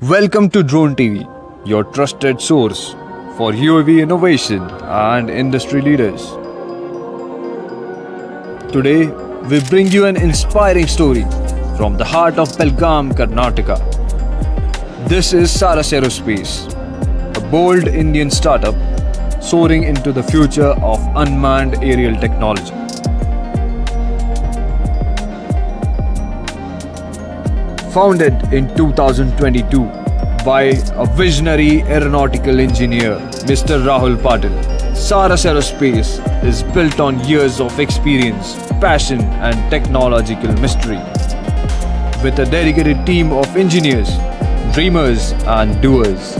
Welcome to Drone TV, your trusted source for UAV innovation and industry leaders. Today, we bring you an inspiring story from the heart of Belgaum, Karnataka. This is Saras Aerospace, a bold Indian startup soaring into the future of unmanned aerial technology. Founded in 2022 by a visionary aeronautical engineer, Mr. Rahul Patil, Saras Aerospace is built on years of experience, passion, and technological mystery. With a dedicated team of engineers, dreamers, and doers,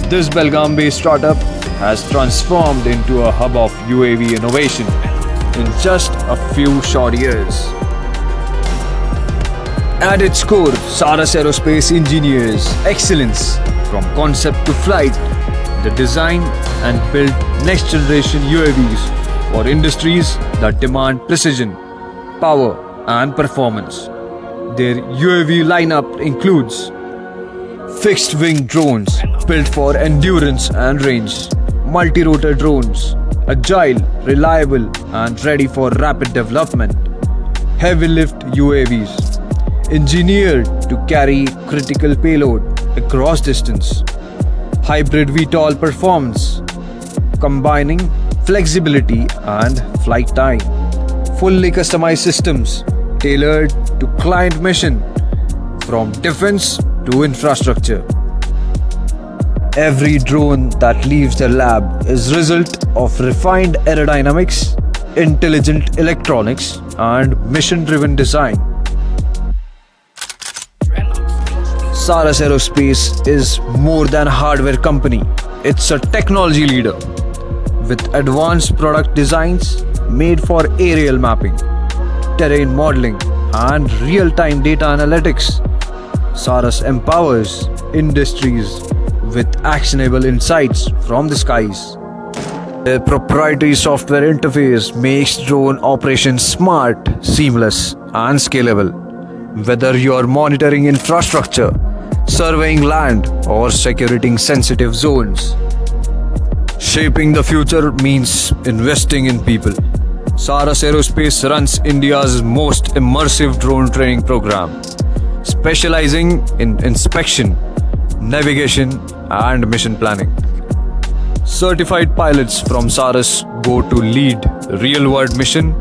this Belgaum-based startup has transformed into a hub of UAV innovation in just a few short years. At its core, Saras Aerospace engineers excellence from concept to flight. They design and build next generation UAVs for industries that demand precision, power, and performance. Their UAV lineup includes fixed wing drones built for endurance and range, multi-rotor drones, agile, reliable, and ready for rapid development, heavy lift UAVs engineered to carry critical payload across distance, hybrid VTOL performance, combining flexibility and flight time, fully customized systems tailored to client mission from defense to infrastructure. Every drone that leaves the lab is result of refined aerodynamics, intelligent electronics, and mission-driven design. Saras Aerospace is more than a hardware company. It's a technology leader with advanced product designs made for aerial mapping, terrain modeling, and real-time data analytics. Saras empowers industries with actionable insights from the skies. Their proprietary software interface makes drone operations smart, seamless, and scalable. Whether you're monitoring infrastructure, surveying land, or securing sensitive zones, shaping the future means investing in people. Saras Aerospace runs India's most immersive drone training program, specializing in inspection, navigation, and mission planning. Certified pilots from Saras go to lead real-world mission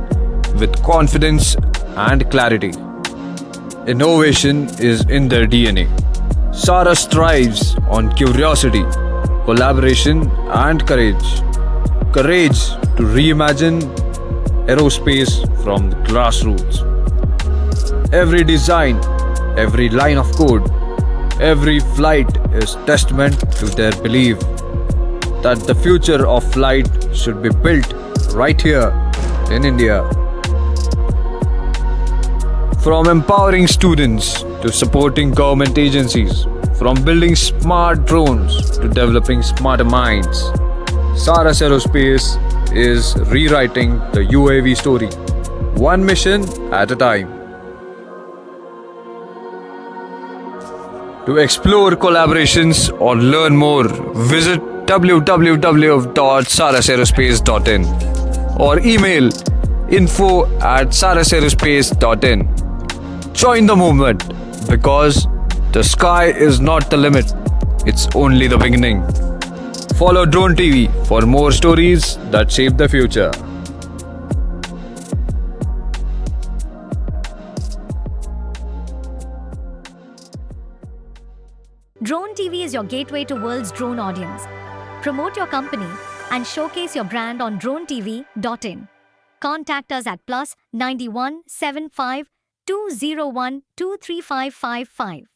with confidence and clarity. Innovation is in their DNA. Saras thrives on curiosity, collaboration, and courage. Courage to reimagine aerospace from the grassroots. Every design, every line of code, every flight is testament to their belief that the future of flight should be built right here in India. From empowering students to supporting government agencies, from building smart drones to developing smarter minds, Saras Aerospace is rewriting the UAV story, one mission at a time. To explore collaborations or learn more, visit www.sarasaerospace.in or email info@sarasaerospace.in. Join the movement because the sky is not the limit, it's only the beginning. Follow Drone TV for more stories that shape the future. Drone TV is your gateway to world's drone audience. Promote your company and showcase your brand on dronetv.in. Contact us at +91 75 201 23555.